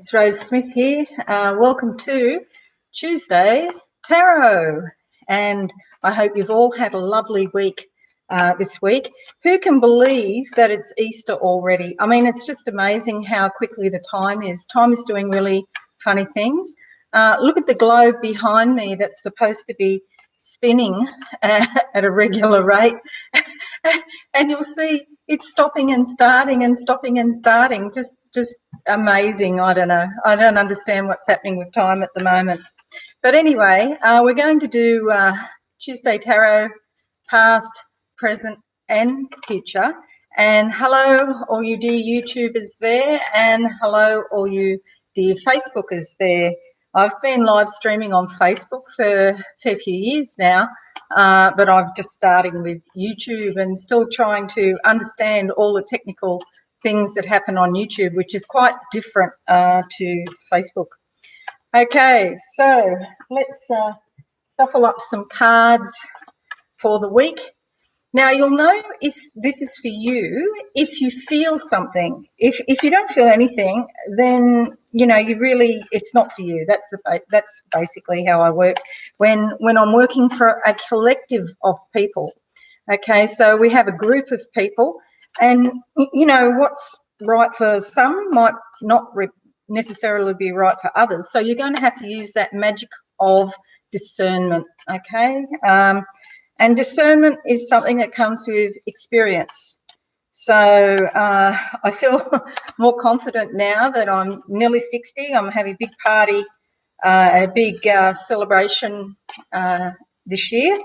it's Rose Smith here. Welcome to Tuesday Tarot, and I hope you've all had a lovely week this week. Who can believe that it's Easter already? I mean, it's just amazing how quickly the time is. Time is doing really funny things. Look at the globe behind me that's supposed to be spinning at a regular rate, and you'll see it's stopping and starting and stopping and starting. Just amazing. I don't know. I don't understand what's happening with time at the moment. But anyway, we're going to do Tuesday Tarot, past, present and future. And hello, all you dear YouTubers there, and hello, all you dear Facebookers there. I've been live streaming on Facebook for a fair few years now, but I'm just starting with YouTube and still trying to understand all the technical things that happen on YouTube, which is quite different to Facebook. Okay, so let's shuffle up some cards for the week. Now, you'll know if this is for you if you feel something. If you don't feel anything, then, you know, it's not for you. That's basically how I work when I'm working for a collective of people. Okay, so we have a group of people, and, you know, what's right for some might not necessarily be right for others. So you're going to have to use that magic of discernment, okay? And discernment is something that comes with experience. So I feel more confident now that I'm nearly 60. I'm having a big party, a big celebration this year,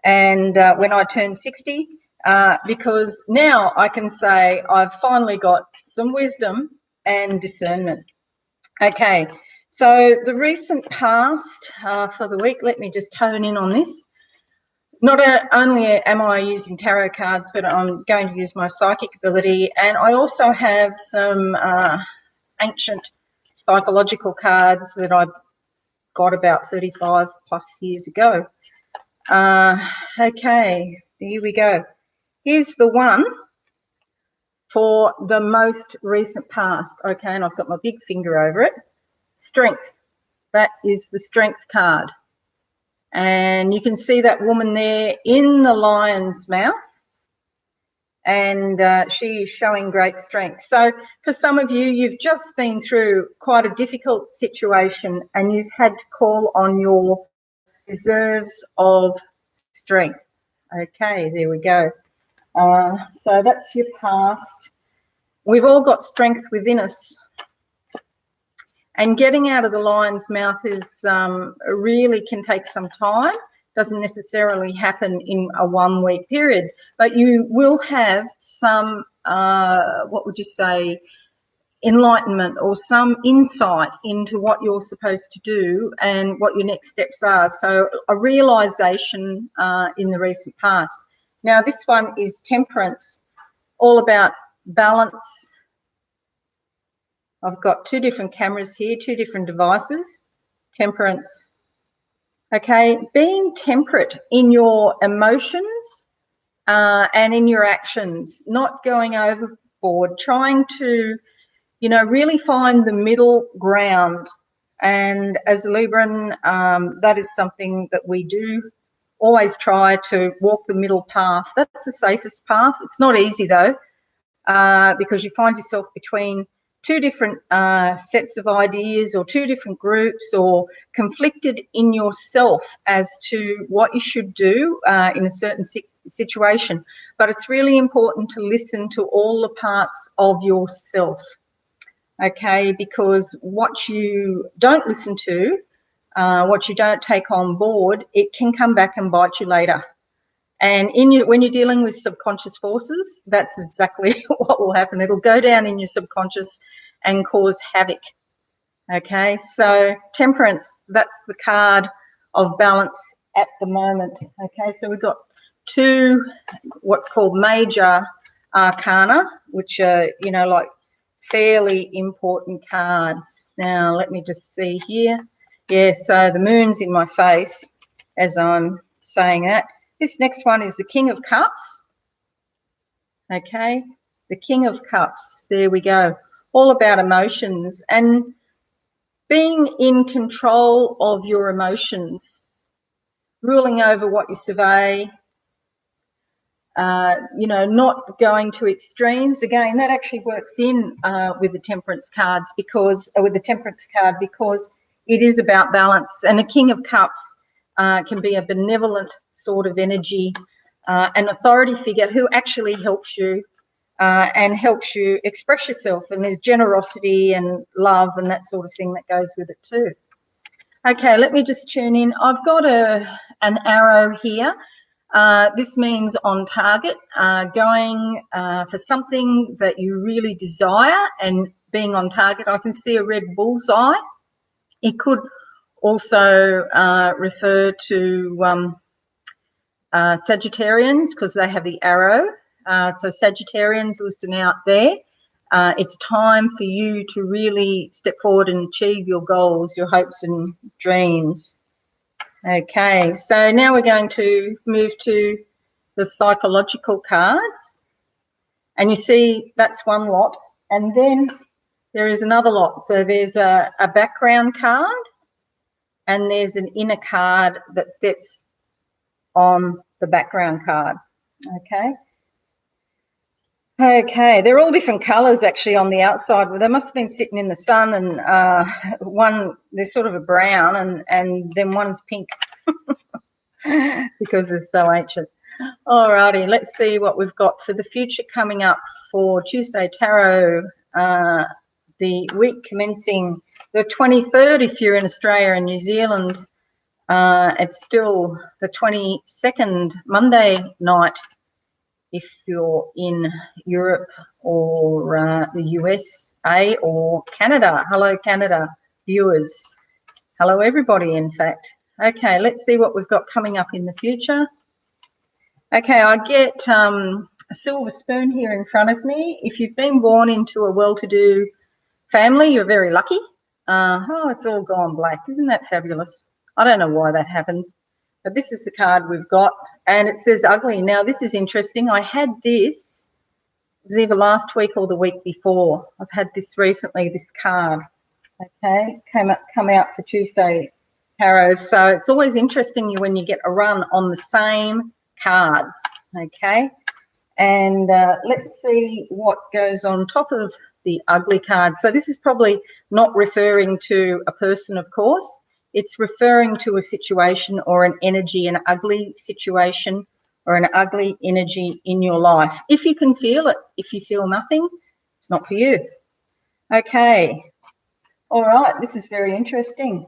and when I turn 60, because now I can say I've finally got some wisdom and discernment. Okay, so the recent past for the week, let me just hone in on this. Not only am I using tarot cards, but I'm going to use my psychic ability, and I also have some ancient psychological cards that I got about 35 plus years ago. Okay, here we go. Here's the one for the most recent past. Okay, and I've got my big finger over it. Strength. That is the Strength card. And you can see that woman there in the lion's mouth, and she is showing great strength. So for some of you, you've just been through quite a difficult situation and you've had to call on your reserves of strength. Okay, there we go. So that's your past. We've all got strength within us. And getting out of the lion's mouth is really can take some time. Doesn't necessarily happen in a 1 week period, but you will have some, what would you say, enlightenment or some insight into what you're supposed to do and what your next steps are. So a realisation in the recent past. Now this one is Temperance, all about balance. I've got two different cameras here, two different devices. Temperance. Okay, being temperate in your emotions and in your actions, not going overboard, trying to, you know, really find the middle ground. And as a Libran, that is something that we do always try to walk the middle path. That's the safest path. It's not easy though, because you find yourself between two different sets of ideas or two different groups, or conflicted in yourself as to what you should do in a certain situation. But it's really important to listen to all the parts of yourself, okay, because what you don't listen to, what you don't take on board, it can come back and bite you later. And when you're dealing with subconscious forces, that's exactly what will happen. It'll go down in your subconscious and cause havoc. Okay, so Temperance, that's the card of balance at the moment. Okay, so we've got two what's called major arcana, which are, you know, like fairly important cards. Now, let me just see here. Yeah, so the moon's in my face as I'm saying that. This next one is the King of Cups. Okay, the King of Cups. There we go. All about emotions. And being in control of your emotions, ruling over what you survey, not going to extremes. Again, that actually works in with the temperance cards because it is about balance. And a King of Cups can be a benevolent sort of energy, an authority figure who actually helps you and helps you express yourself. And there's generosity and love and that sort of thing that goes with it too. Okay, let me just tune in. I've got an arrow here. This means on target, going for something that you really desire and being on target. I can see a red bullseye. It could also refer to Sagittarians because they have the arrow. So Sagittarians, listen out there. It's time for you to really step forward and achieve your goals, your hopes and dreams. Okay, so now we're going to move to the psychological cards. And you see that's one lot. And then there is another lot. So there's a background card and there's an inner card that steps on the background card. Okay. Okay, they're all different colours actually on the outside. Well, they must have been sitting in the sun, and one, they're sort of a brown, and then one's pink because they're so ancient. Alrighty, let's see what we've got for the future coming up for Tuesday Tarot, the week commencing the 23rd if you're in Australia and New Zealand. It's still the 22nd, Monday night, if you're in Europe or the USA or Canada. Hello, Canada viewers. Hello, everybody, in fact. Okay, let's see what we've got coming up in the future. Okay, I get a silver spoon here in front of me. If you've been born into a well-to-do family, you're very lucky. Oh, it's all gone black. Isn't that fabulous? I don't know why that happens. But this is the card we've got, and it says ugly. Now, this is interesting. I had this, it was either last week or the week before. I've had this recently, this card, okay, come out for Tuesday Tarot. So it's always interesting when you get a run on the same cards, okay? And let's see what goes on top of the ugly card. So this is probably not referring to a person, of course. It's referring to a situation or an energy, an ugly situation or an ugly energy in your life. If you can feel it, if you feel nothing, it's not for you. Okay. All right. This is very interesting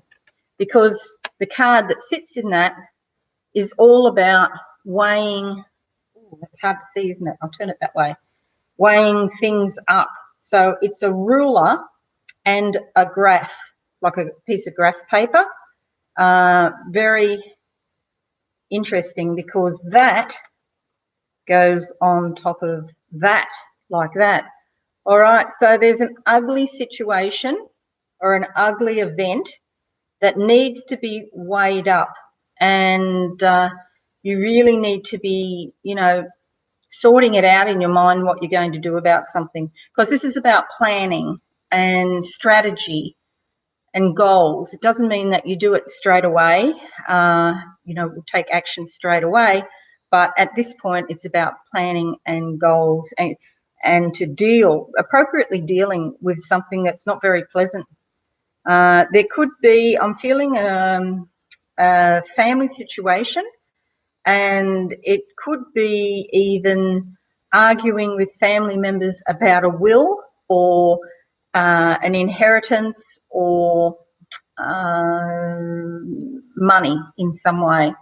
because the card that sits in that is all about weighing. Ooh, that's hard to see, isn't it? I'll turn it that way. Weighing things up. So it's a ruler and a graph, like a piece of graph paper. Very interesting because that goes on top of that, like that. All right, so there's an ugly situation or an ugly event that needs to be weighed up, and you really need to be, sorting it out in your mind what you're going to do about something, because this is about planning and strategy and goals. It doesn't mean that you do it straight away, we'll take action straight away, but at this point it's about planning and goals and to appropriately dealing with something that's not very pleasant. There could be, I'm feeling a family situation, and it could be even arguing with family members about a will or an inheritance or money in some way.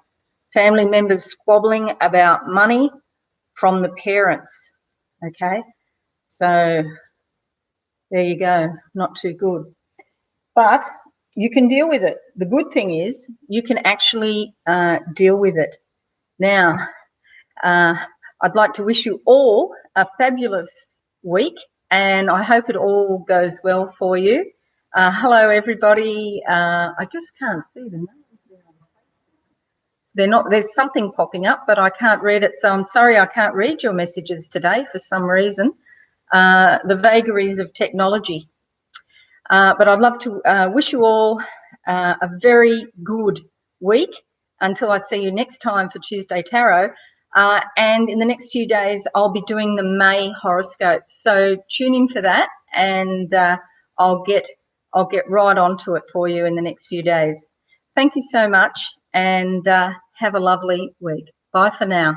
Family members squabbling about money from the parents, okay? So there you go, not too good. But you can deal with it. The good thing is you can actually deal with it. Now, I'd like to wish you all a fabulous week, and I hope it all goes well for you. Hello, everybody. I just can't see the names. There's something popping up, but I can't read it, so I'm sorry I can't read your messages today for some reason. The vagaries of technology. But I'd love to wish you all a very good week until I see you next time for Tuesday Tarot. And in the next few days, I'll be doing the May horoscope. So tune in for that, and I'll get right onto it for you in the next few days. Thank you so much, and have a lovely week. Bye for now.